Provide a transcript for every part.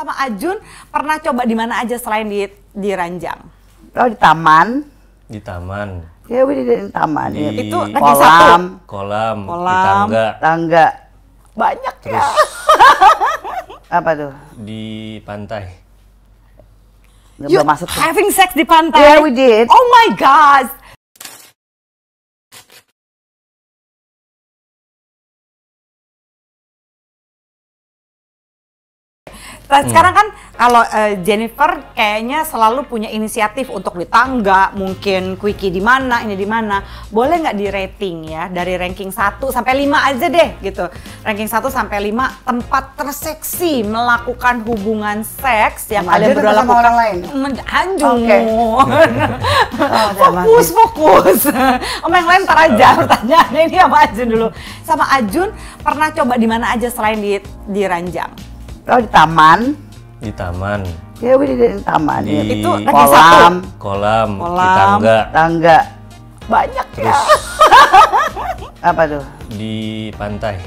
sama Ajun pernah coba di mana aja selain di ranjang? Oh, di taman. Di taman. Ya, we did it in taman. Di Itu kolam, di tangga. Banyak terus ya. Apa tuh? di pantai. You Belum masuk tuh. having sex di pantai? Yeah, we did. Oh my god. Sekarang kan kalau Jennifer kayaknya selalu punya inisiatif untuk di tangga, mungkin quickie di mana, ini di mana. Boleh nggak di rating ya dari ranking 1 sampai 5 aja deh gitu. Ranking 1 sampai 5 tempat terseksi melakukan hubungan seks yang kalian berdua lakukan. Orang lain. Anjung. Okay. Fokus. Sama yang lain ntar aja pertanyaannya, ini sama Ajun dulu. Sama Ajun pernah coba di mana aja selain di ranjang? Oh, di taman. Di taman. Ya, we did it in taman. Di Itu kolam, di Kolam. Tangga. Banyak terus ya. Apa tuh? di pantai.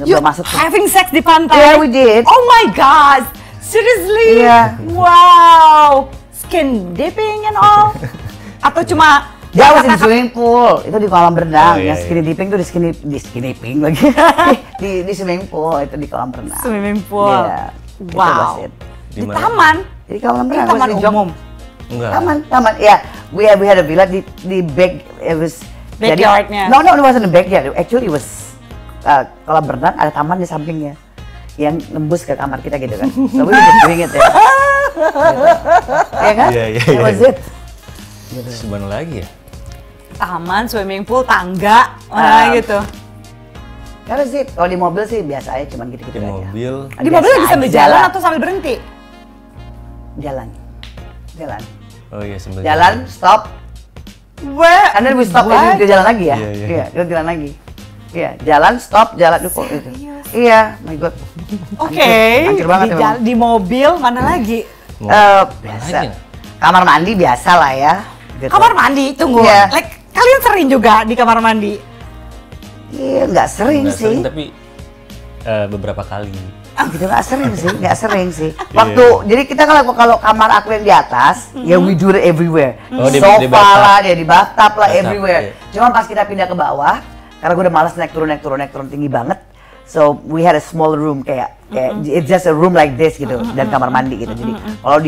You Belum masuk tuh. having sex di pantai? Yeah, we did. Oh my god. Seriously? Iya. Wow. Skin dipping and all? Atau cuma Dia was di swimming pool, itu di kolam renang. Oh, iya, Yang skinny dipping tuh di skinny dipping lagi. di swimming pool, itu di kolam renang. swimming pool? Iya. Wow. Itu was it. Di Di mana? taman? Di kolam Di renang. taman was di Jog- umum? Enggak. Taman. Ya, we had a villa di back. It was Backyardnya? No, it wasn't a backyard. Actually, it was kolam renang. Ada taman di sampingnya yang nembus ke kamar kita gitu kan. So we were just doing it ya. Gitu. Ya kan? Iya. That was it. Terus mana lagi ya? Taman, swimming pool, tangga, mana gitu. That was it. Kalau di mobil sih biasa aja, cuman gitu-gitu Di aja. mobil. Di mobil lagi sambil jalan atau sambil berhenti? Jalan. Oh iya, sambil Jalan, stop. Where? And then we stop, What? dia jalan lagi ya? Iya. Iya, dia jalan lagi. Iya, jalan, stop, jalan. Duh, kok gitu. Iya, my god. Oke. Hancur banget emang. Di mobil mana lagi? Biasa. lagi? Kamar mandi biasa lah ya. Gitu. Kamar mandi, tunggu. Iya. Like, kalian sering juga di kamar mandi? Iya, nggak sering Nggak sih. sering, tapi beberapa kali. Gitu nggak sering sih. Waktu, jadi kita kalau kamar aku yang di atas, ya we do it everywhere. Oh, di Sofa bathtub. lah, di bathtub lah, Bathtub, everywhere. iya. Cuma pas kita pindah ke bawah, karena gue udah malas naik turun tinggi banget. So we had a small room kayak it's just a room like this gitu, dan kamar mandi gitu. Jadi kalau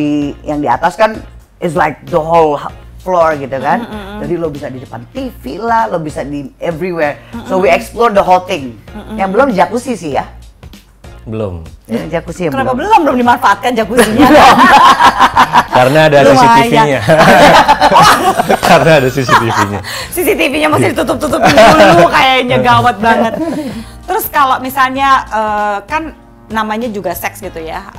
yang di atas kan it's like the whole floor gitu kan. Jadi lo bisa di depan TV lah, lo bisa di everywhere. So we explore the whole thing. Yang belum di jacuzzi sih ya. Belum. Jacuzzi yang Kenapa belum. belum dimanfaatkan jacuzzinya? Karena ada Lumayan. CCTV-nya. Karena ada CCTV-nya. CCTV-nya masih ditutup-tutupin dulu kayaknya, gawat banget. Terus kalau misalnya kan namanya juga seks gitu ya,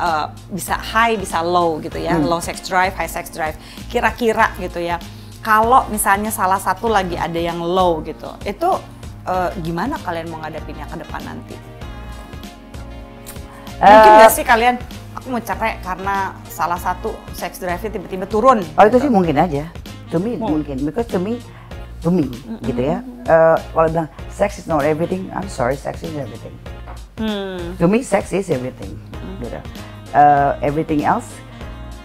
bisa high bisa low gitu ya, low sex drive, high sex drive. Kira-kira gitu ya, kalau misalnya salah satu lagi ada yang low gitu, itu gimana kalian mau ngadepinnya ke depan nanti? Mungkin nggak sih kalian, aku mau cerai karena salah satu sex drive-nya tiba-tiba turun? Oh itu sih mungkin aja. To me mungkin, because to me gitu ya. Kalau bilang sex is not everything, I'm sorry, sex is everything. To me, sex is everything. Gitu. Everything else,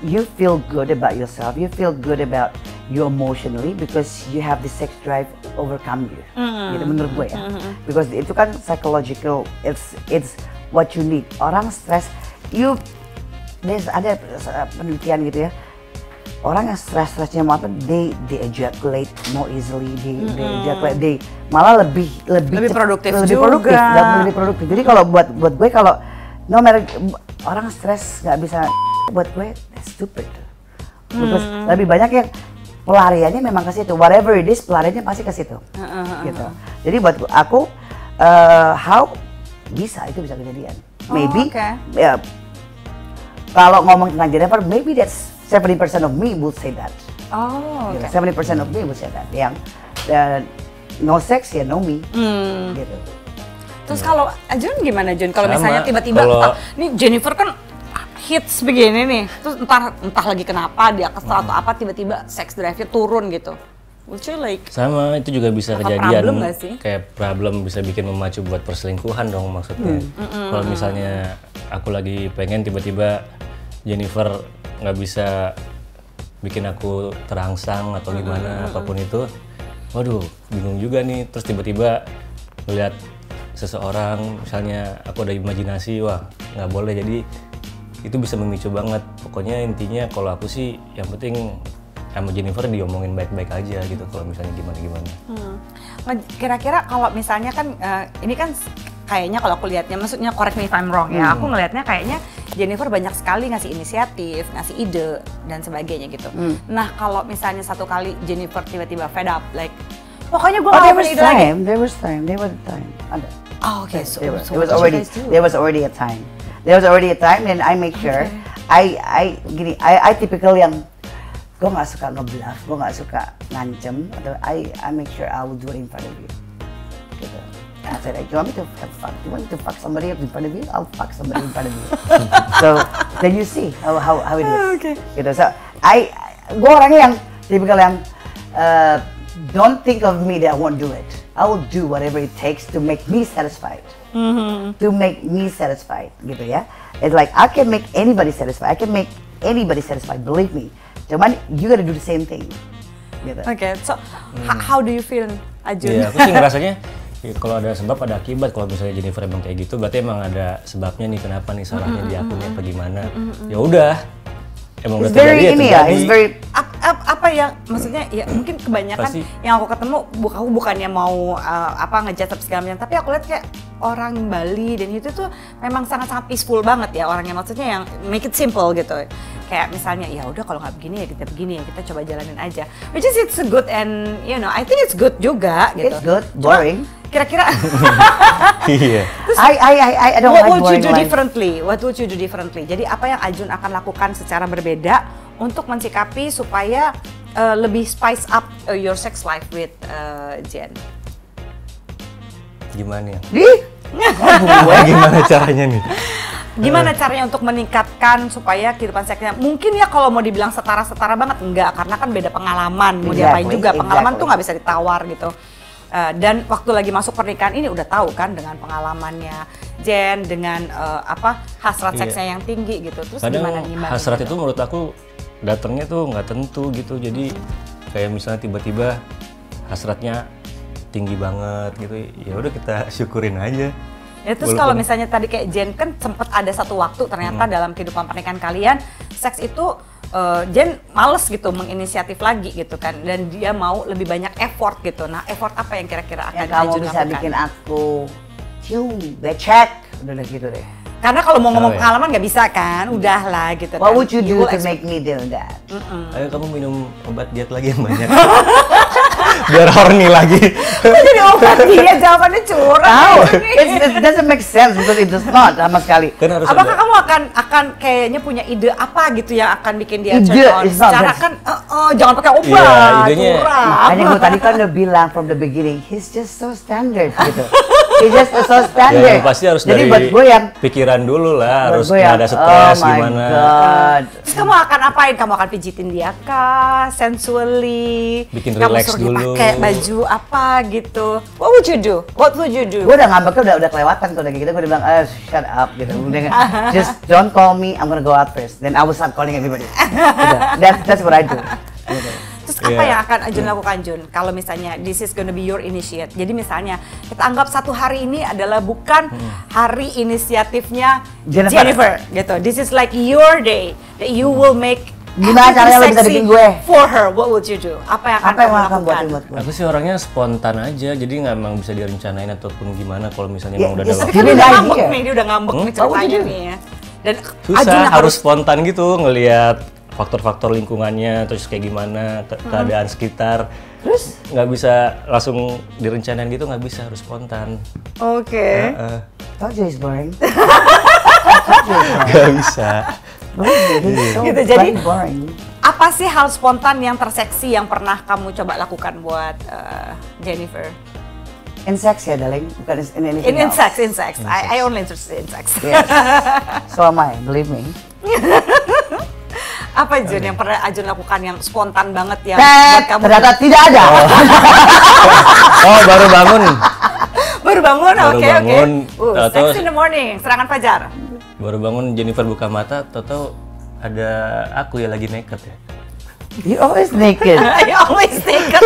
you feel good about yourself. You feel good about you emotionally because you have the sex drive overcome you. Gitu menurut gue ya. Because itu kan psychological. It's what you need. Orang stres, ada penelitian gitu ya. Orang yang stres-stresnya mau apa, they ejaculate more easily, they malah lebih produktif produktif. Jadi kalau buat gue, kalau no matter orang stres nggak bisa, buat gue that's stupid. Because lebih banyak yang pelariannya memang ke situ, whatever it is pelariannya pasti ke situ. Gitu. Jadi buat aku how bisa kejadian. Maybe ya, kalau ngomong tentang Jennifer, maybe that's 70% of me would say that. Oh, Gitu. 70% of me would say that. Yang no sex ya no me. Gitu. Terus kalau Jun gimana Jun? Kalau Sama, misalnya tiba-tiba, nih Jennifer kan hits begini nih, terus entah lagi kenapa dia kesel atau apa tiba-tiba sex drive-nya turun gitu. Would you like Sama, itu juga bisa Apa kejadian problem nggak sih? kayak problem bisa bikin memacu buat perselingkuhan dong maksudnya. Kalau misalnya aku lagi pengen tiba-tiba Jennifer nggak bisa bikin aku terangsang atau gimana apapun itu, waduh bingung juga nih. Terus tiba-tiba melihat seseorang, misalnya aku ada imajinasi, wah nggak boleh, jadi itu bisa memicu banget. Pokoknya intinya kalau aku sih yang penting sama Jennifer diomongin baik-baik aja gitu kalau misalnya gimana-gimana. Kira-kira kalau misalnya kan ini kan kayaknya kalau aku lihatnya, maksudnya correct me if I'm wrong ya, aku ngelihatnya kayaknya Jennifer banyak sekali ngasih inisiatif, ngasih ide dan sebagainya gitu. Nah kalau misalnya satu kali Jennifer tiba-tiba fed up, like pokoknya gue nggak punya ide lagi. There was time. Ada. Oh, okay, so There what was did you guys do? there was already a time. There was already a time, and I make sure. I typical yang gue nggak suka ngebluff, gue nggak suka ngancem, atau I make sure I will do it in front of you. Gitu. I said, you want me to fuck? You want me to fuck somebody in front of you? I'll fuck somebody in front of you. So then you see how it is. Okay. Gitu. So gue orangnya yang typical yang don't think of me that I won't do it. I will do whatever it takes to make me satisfied. To make me satisfied, gitu ya. It's like I can make anybody satisfied. I can make anybody satisfied. Believe me. Cuman you gotta do the same thing. Gitu. Okay, so how do you feel, Ajun? Iya, aku sih ngerasanya ya, kalau ada sebab ada akibat. Kalau misalnya Jennifer emang kayak gitu, berarti emang ada sebabnya nih kenapa nih salahnya di akunnya apa gimana. Ya udah, emang udah It's very terjadi ya ini ya. terjadi. It's very Apa yang maksudnya ya mungkin kebanyakan Pasti. yang aku ketemu aku bukannya mau ngejat apa segala macam, tapi aku lihat kayak orang Bali dan itu tuh memang sangat-sangat peaceful banget ya orangnya, maksudnya yang make it simple gitu. Kayak misalnya ya udah kalau nggak begini ya kita begini ya, kita coba jalanin aja. Which is it's good and you know I think it's good juga gitu. It's good, boring. Kira-kira Iya. I don't what like would you boring do life. differently? What would you do differently? Jadi apa yang Ajun akan lakukan secara berbeda untuk mensikapi supaya lebih spice up your sex life with Jen? Gimana ya? Ih, Gimana caranya nih? Gimana caranya untuk meningkatkan supaya kehidupan seksnya mungkin ya kalau mau dibilang setara-setara banget enggak, karena kan beda pengalaman, mau diapain juga pengalaman tuh nggak bisa ditawar gitu. Dan waktu lagi masuk pernikahan ini udah tahu kan dengan pengalamannya Jen, dengan hasrat Iya. seksnya yang tinggi gitu. Terus Kadang gimana hasrat gitu? itu menurut aku datangnya tuh nggak tentu gitu. Jadi kayak misalnya tiba-tiba hasratnya tinggi banget gitu, ya udah kita syukurin aja. Ya terus Walaupun- kalau misalnya tadi kayak Jen kan sempat ada satu waktu ternyata dalam kehidupan pernikahan kalian seks itu Jen males gitu menginisiatif lagi gitu kan, dan dia mau lebih banyak effort gitu. Nah effort apa yang kira-kira akan yang kamu Ajun bisa lakukan? bikin aku cium, becek, udah gitu deh. Karena kalau mau ngomong Oh, ya. pengalaman nggak bisa kan, udahlah gitu What kan. would you do will to expect- make me do that? Ayo kamu minum obat diet lagi yang banyak. Biar horny lagi. Kok jadi obat dia jawabannya curang. Tahu, Ini. it doesn't make sense because it does not sama sekali. Kan harus Apakah ada. kamu akan kayaknya punya ide apa gitu yang akan bikin dia Ide, turn on? it's not Secara that- kan jangan pakai obat, Iya, idenya- curang. Makanya gue tadi kan udah bilang from the beginning, he's just so standard gitu. He's just so standard. Ya, yang pasti harus Jadi dari buat gue yang pikiran dulu lah, buat harus gue nggak yang, ada stres oh my gimana. God. Terus kamu akan apain? Kamu akan pijitin dia kah? Sensually? Bikin kamu relax suruh dia dulu. pakai baju apa gitu? What would you do? What would you do? Gue udah ngambeknya udah kelewatan tuh kayak gitu. Gue udah bilang, shut up gitu. Just don't call me, I'm gonna go out first. Then I will start calling everybody. Gitu. That's what I do. Gitu. Terus apa Iya. yang akan Ajun lakukan, Jun? Kalau misalnya this is gonna be your initiate. Jadi misalnya kita anggap satu hari ini adalah bukan hari inisiatifnya Jennifer. gitu. This is like your day that you will make Gimana everything caranya lo bisa sexy bikin gue? for her. What would you do? Apa yang akan Apa yang kamu akan lakukan? buatin buat gue? Aku sih orangnya spontan aja, jadi nggak emang bisa direncanain ataupun gimana kalau misalnya Ya, emang udah ya, ada Tapi waktu. kan Ini dia udah lagi ngambek ya? nih, dia udah ngambek nih What would ceritanya you do? nih ya. Dan Susah, Ajun harus spontan gitu ngelihat faktor-faktor lingkungannya, terus kayak gimana keadaan sekitar. Terus? Nggak bisa langsung direncanain gitu, nggak bisa, harus spontan. Oke. Told you he's boring. Nggak bisa. He's so Gitu, jadi- bloody boring. Apa sih hal spontan yang terseksi yang pernah kamu coba lakukan buat Jennifer? In sex ya, darling. Bukan in anything In else. sex. I only interested in sex. Yes. So am I, believe me. Apa Jun yang pernah Ajun lakukan yang spontan banget ya? Ternyata tidak ada. Oh, baru bangun. Baru bangun, Baru oke. bangun, Sex in the morning, serangan fajar. Baru bangun Jennifer buka mata, tahu-tahu ada aku ya lagi naked ya. You always naked. I always naked.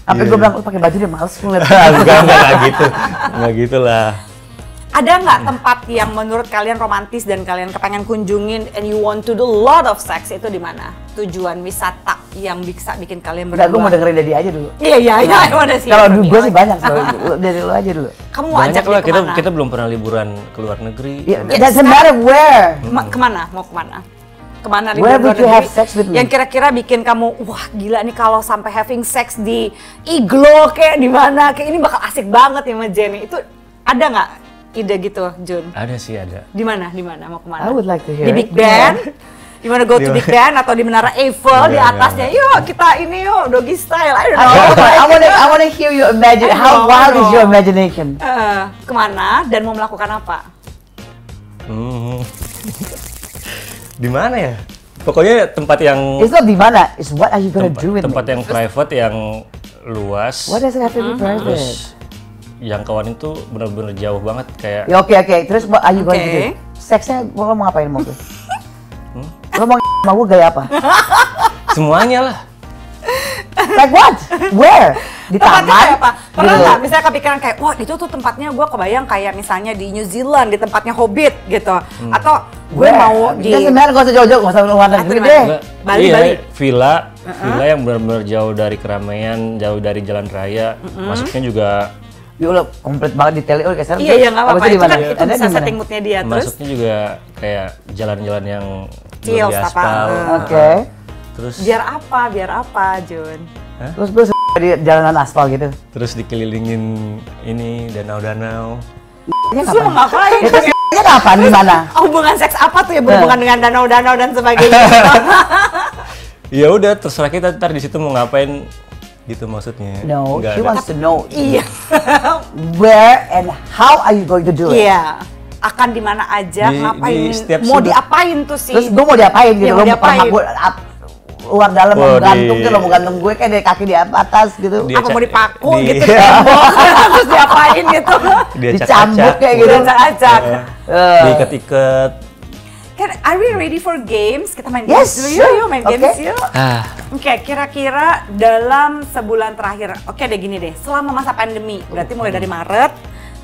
Sampai gue bilang, pakai baju dia males ngeliat. Enggak gitu. Enggak gitulah. Ada nggak tempat yang menurut kalian romantis dan kalian kepengen kunjungin and you want to do lot of sex, itu di mana? Tujuan wisata yang bisa bikin kalian berdua? Enggak, gue mau dengerin dari dia aja dulu. Iya, I wanna see. Kalau gue sih banyak, dari lu aja dulu. Kamu mau Banyak ajak lah, dia kemana? kita belum pernah liburan ke luar negeri. Yeah, doesn't matter where. Kemana? Mau kemana? Kemana Where liburan would you negeri have sex with me? yang kira-kira bikin kamu, wah gila nih kalau sampai having sex di iglo kayak di mana, kayak ini bakal asik banget ya sama Jenny. Itu ada nggak ide gitu, Jun? Ada sih, ada. Di mana? Di mana? Mau kemana? I would like to hear Di it. Big Ben? Di mana go to Big Ben atau di Menara Eiffel di Enggak, atasnya? Yuk kita ini yuk doggy style. I don't Oh, know. I wanna hear you imagine. How wild is your imagination? Kemana dan mau melakukan apa? Di mana ya? Pokoknya tempat yang It's not di mana. It's what are you gonna do with tempat me? yang private, yang luas. What does it have to be private? Terus jangkauan itu benar-benar jauh banget kayak. Ya oke. Terus what are you going to do? Oke. Seksnya lo mau ngapain mau tuh? Lo mau sama gue gaya apa? Semuanya lah. Like what? Where? Di Tempatnya taman? kayak apa? Pernah Gitu. nggak misalnya kepikiran kayak, wah itu tuh tempatnya gue kebayang kayak misalnya di New Zealand, di tempatnya Hobbit gitu. Atau gue Where? mau di... Doesn't matter, gak usah jauh-jauh, gak usah luar negeri Atau deh. Enggak, Bali, iya, Bali. Villa yang benar-benar jauh dari keramaian, jauh dari jalan raya. Masuknya juga Ya udah komplit banget detailnya. Oke, sekarang Iya, nggak apa-apa. abis Itu di mana? kan itu Anda bisa di mana? setting moodnya dia. Terus, masuknya juga kayak jalan-jalan yang Chill, belum apa? diaspal. Oke. Terus biar apa, Jun? Terus gue di jalanan aspal gitu. terus dikelilingin ini danau-danau. Ini Terus lu mau ngapain? Ini apa di mana? Hubungan seks apa tuh ya berhubungan dengan danau-danau dan sebagainya? Ya udah terserah kita ntar di situ mau ngapain gitu maksudnya. No, Nggak she ada. wants to know Iya. where and how are you going to do it. Iya. Akan di mana aja, Di ngapain? setiap Mau sudut. diapain tuh sih? Terus gue mau diapain gitu, Iya, lo mau mau paha diapain? gue luar dalam Oh, mau gantung di- tuh, lo mau gantung gue kayak dari kaki di atas gitu. Di- Apa mau dipaku di- gitu di tembok? Terus diapain gitu? Dicambuk kayak gitu. Acak-acak. Diikat-ikat. Kan, are we ready for games? Kita main Yes, games dulu sure. yuk, main Okay. games yuk. Ah, Oke, kira-kira dalam sebulan terakhir, oke deh gini deh, selama masa pandemi, berarti mulai dari Maret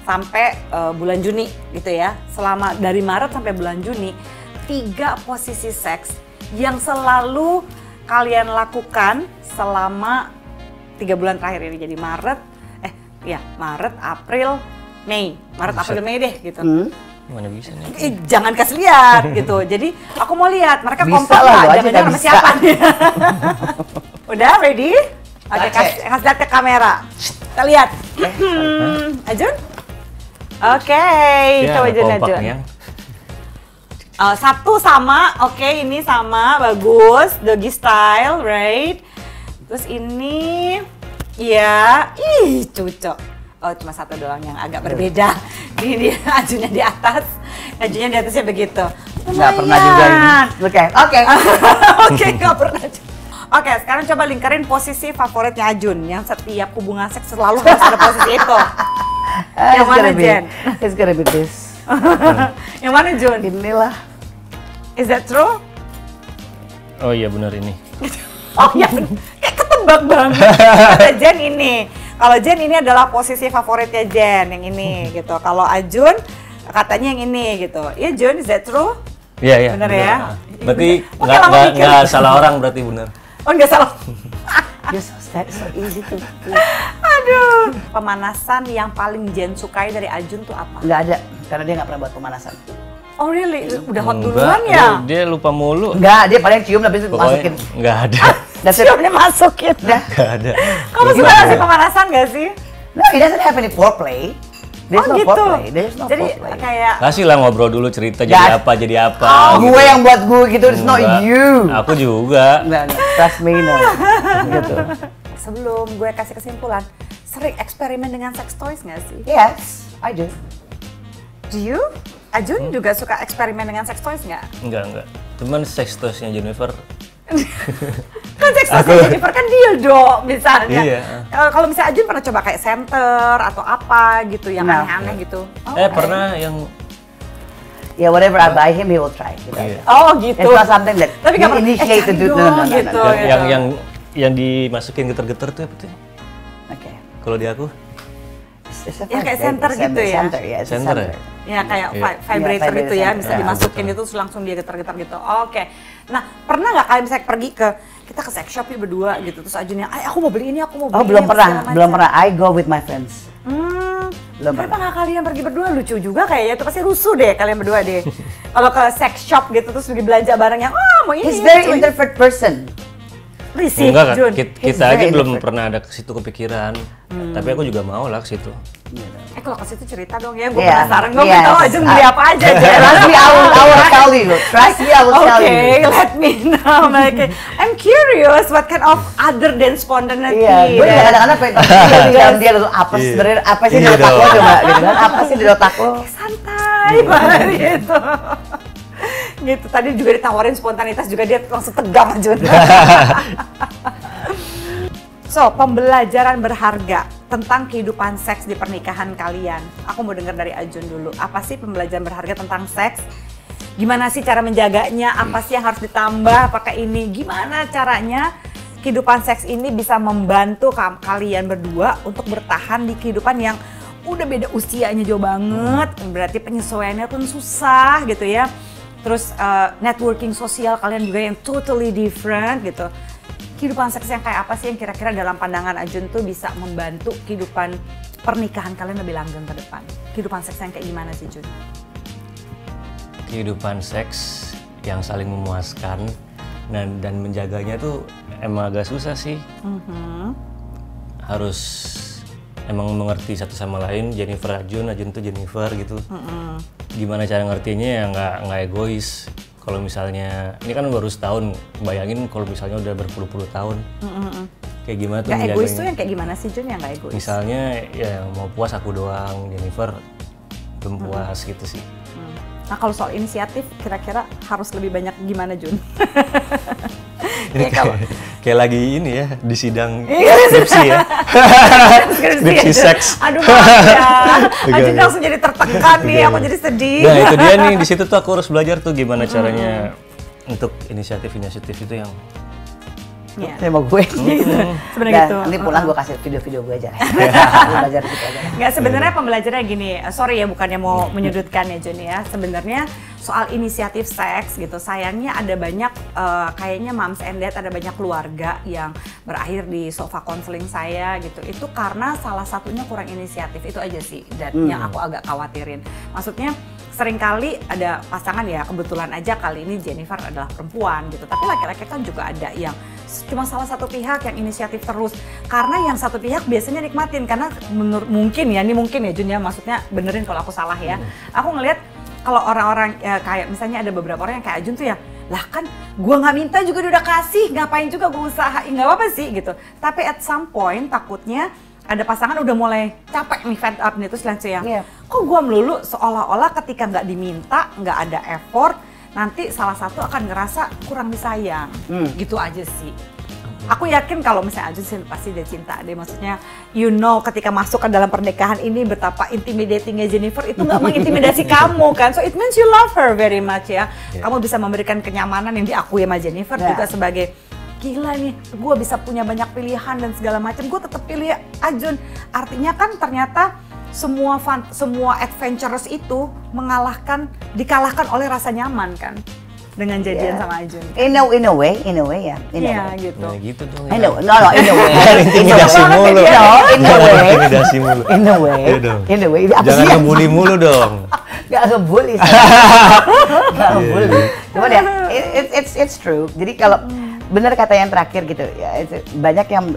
sampai bulan Juni gitu ya. Selama dari Maret sampai bulan Juni, 3 posisi seks yang selalu kalian lakukan selama 3 bulan terakhir ini. Jadi Maret, Maret, April, Mei. Maret, April, Mei deh gitu. mana bisa nih? Jangan kasih lihat gitu. Jadi aku mau lihat mereka Bisa kompak lah, nggak, gua aja jangan-jangan nggak sama bisa. siapa nih. Udah ready? Oke, Oke. kasih lihat ke kamera. Kita lihat. Ajun? Oke, Ya, coba Ajun, kompak Ajun. nih, yang. Satu sama, oke ini sama, bagus. Doggy style, right? Terus ini, ya, ih cocok. Oh cuma satu doang yang agak berbeda. Ini dia ajunya di atas, ajunya di atasnya begitu. Nggak pernah juga ini. Oke. Oke, nggak pernah. Oke, sekarang coba lingkarin posisi favoritnya Ajun yang setiap hubungan seks selalu harus ada posisi itu. Yang mana, Jen? It's gonna be this. Yang mana, Jun? Inilah. Is that true? Oh iya benar ini. Oh iya, kayak ketebak banget. Kata Jen ini. Kalau Jen ini adalah posisi favoritnya Jen, yang ini gitu. Kalau Ajun katanya yang ini gitu. Iya Jun, is that true? Iya iya. Bener ya? Berarti Oke, lama mikir. nggak salah orang berarti benar. Oh nggak salah. You're so easy to. Aduh. Pemanasan yang paling Jen sukai dari Ajun tuh apa? Nggak ada, karena dia nggak pernah buat pemanasan. Oh really? Udah hot Enggak, duluan ya? Dia lupa mulu. Nggak, dia paling cium habis itu Pokoknya masukin. nggak ada. That's it. Ciumnya masukin. Nggak ada. Kamu suka ngasih pemanasan gak sih? No, he doesn't have any foreplay. There's no foreplay. There's no Jadi foreplay. kayak Kasih lah ngobrol dulu cerita Nggak. jadi apa. gitu. Gue yang buat gue gitu, it's not Enggak. you. Aku juga. Nggak, trust me, no. Gitu. sebelum gue kasih kesimpulan, sering eksperimen dengan sex toys gak sih? Yes, I do. Do you? Ajun juga suka eksperimen dengan sex toys nggak? Enggak. Cuman sex toys-nya Jennifer Kan seks toys Jennifer kan dildo misalnya. Iya. Kalau misalnya Ajun pernah coba kayak center atau apa gitu yang aneh-aneh gitu. Pernah yang Yeah, whatever I buy him, he will try. Gitu. Oh gitu. It's not something that Tapi he initiate to do. No. Gitu. yang dimasukin getar-getar tuh apa tuh? Oke. Kalau di aku? Ya kayak center gitu ya? Center ya? Ya kayak vibrator gitu ya, bisa dimasukin itu terus langsung dia getar-getar gitu. Oke. Nah, pernah nggak kalian misalnya pergi kita ke sex shop berdua gitu, terus Ajun yang, aku mau beli ini, aku mau beli ini. Oh, belum pernah. I go with my friends. Kenapa nggak kalian pergi berdua? Lucu juga kayaknya, itu pasti rusuh deh kalian berdua deh. Kalau ke sex shop gitu terus pergi belanja barang yang, mau ini. He's very introvert person. Risih, enggak, Jun. kita aja belum pernah ada ke situ kepikiran. Tapi aku juga mau lah ke situ. Kalau ke situ cerita dong ya, gue penasaran. Gue mau tahu Ajun beli apa aja. Trust me, I will tell you. Trust me, I will tell you. Okay, let me know. I'm curious what kind of other than spontaneity. Iya, gue kadang-kadang pengen dia lalu apa sih di otak lo coba gitu kan? Apa sih di otak lo? Santai banget gitu. Gitu, tadi juga ditawarin spontanitas juga dia langsung tegang Ajun. So, pembelajaran berharga tentang kehidupan seks di pernikahan kalian. Aku mau dengar dari Ajun dulu. Apa sih pembelajaran berharga tentang seks? Gimana sih cara menjaganya? Apa sih yang harus ditambah pakai ini? Gimana caranya kehidupan seks ini bisa membantu kalian berdua untuk bertahan di kehidupan yang udah beda usianya jauh banget. Berarti penyesuaiannya pun susah gitu ya. Terus networking sosial kalian juga yang totally different gitu. Kehidupan seks yang kayak apa sih yang kira-kira dalam pandangan Ajun tuh bisa membantu kehidupan pernikahan kalian lebih langgeng ke depan? Kehidupan seks yang kayak gimana sih Jun? Kehidupan seks yang saling memuaskan dan menjaganya tuh emang agak susah sih. Harus emang mengerti satu sama lain, Jennifer Ajun tuh Jennifer gitu. Gimana cara ngertinya ya nggak egois. Kalau misalnya, ini kan baru setahun, bayangin kalau misalnya udah berpuluh-puluh tahun. Kayak gimana tuh menjaganya? Egois tuh yang kayak gimana sih Jun yang gak egois? Misalnya ya mau puas aku doang, Jennifer belum puas gitu sih. Nah kalau soal inisiatif, kira-kira harus lebih banyak gimana Jun? Ini kayak lagi ini ya, di sidang skripsi ya. Skripsi seks. Aduh maaf ya, Ajun langsung jadi tertekan nih, aku jadi sedih. Nah itu dia nih, di situ tuh aku harus belajar tuh gimana caranya untuk inisiatif itu yang Saya mau gue. Sebenarnya gitu. Nanti pulang gue kasih video-video gue aja. Gue belajar gitu aja. Nggak, sebenarnya pembelajarannya gini, sorry ya bukannya mau menyudutkan ya Jun ya. Sebenarnya soal inisiatif seks gitu, sayangnya ada banyak kayaknya moms and dad, ada banyak keluarga yang berakhir di sofa konseling saya gitu. Itu karena salah satunya kurang inisiatif, itu aja sih dan yang aku agak khawatirin. Maksudnya seringkali ada pasangan ya, kebetulan aja kali ini Jennifer adalah perempuan gitu, tapi laki-laki kan juga ada yang cuma salah satu pihak yang inisiatif terus, karena yang satu pihak biasanya nikmatin, karena mungkin ya Jun ya, maksudnya benerin kalau aku salah ya. Aku ngelihat kalau orang-orang ya, kayak misalnya ada beberapa orang yang kayak Jun tuh ya, lah kan gua nggak minta juga dia udah kasih, ngapain juga gua usahain, nggak apa-apa sih gitu. Tapi at some point takutnya ada pasangan udah mulai capek nih, fed up nih, terus langsung yang kok gua melulu seolah-olah ketika nggak diminta, nggak ada effort, nanti salah satu akan ngerasa kurang disayang, gitu aja sih. Aku yakin kalau misalnya Ajun sih pasti dia cinta deh, maksudnya ketika masuk ke dalam pernikahan ini betapa intimidatingnya Jennifer itu nggak mengintimidasi kamu kan, so it means you love her very much ya. Kamu bisa memberikan kenyamanan yang diakui sama Jennifer juga sebagai gila nih, gue bisa punya banyak pilihan dan segala macam, gue tetap pilih Ajun. Artinya kan ternyata semua adventurous itu dikalahkan oleh rasa nyaman kan dengan jadian sama Ajun. In a way ya. Iya gitu. Ya gitu dong. In a way. Intimidasi mulu. In a way. Jangan ngebully mulu dong. Gak ngebully. Cuman ya, it's true. Jadi kalau benar kata yang terakhir gitu ya, banyak yang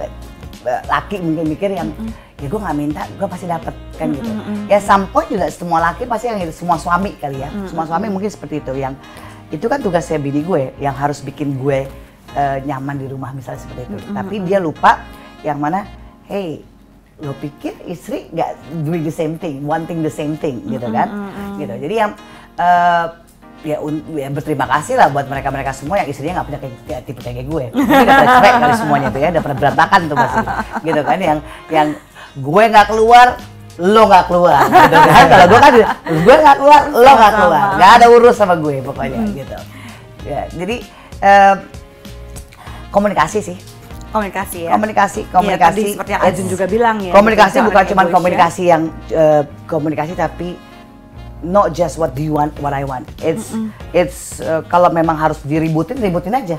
laki mungkin mikir yang ya gue nggak minta, gue pasti dapet kan gitu. Ya some point juga semua laki pasti yang gitu, semua suami kali ya. Semua suami mungkin seperti itu, yang itu kan tugasnya bini gue yang harus bikin gue nyaman di rumah misalnya seperti itu. Tapi dia lupa yang mana, hey, lo pikir istri nggak doing the same thing, wanting the same thing gitu kan? Gitu. Jadi yang ya berterima kasih lah buat mereka semua yang istrinya nggak punya tipe kayak gue. Tapi udah pada cerai kali semuanya tuh ya, udah pada berantakan tuh pasti, gitu kan, yang gue nggak keluar, lo nggak keluar, gitu kan. Kalau gue kan, gue nggak keluar, lo nggak keluar, nggak ada urus sama gue pokoknya, gitu. Ya, jadi komunikasi sih. Komunikasi ya. Komunikasi. Ya, tadi seperti yang Ajun juga bilang ya. Komunikasi bukan cuma komunikasi yang komunikasi, tapi not just what do you want, what I want. It's kalau memang harus ributin aja.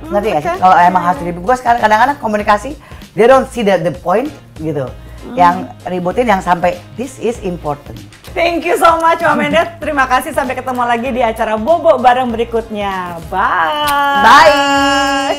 Ngerti gak sih? Kalau emang harus ribut, gue sekarang kadang-kadang komunikasi, they don't see the point gitu. Yang ributin yang sampai this is important. Thank you so much Mbak Mendet. Terima kasih, sampai ketemu lagi di acara Bobo bareng berikutnya. Bye. Bye.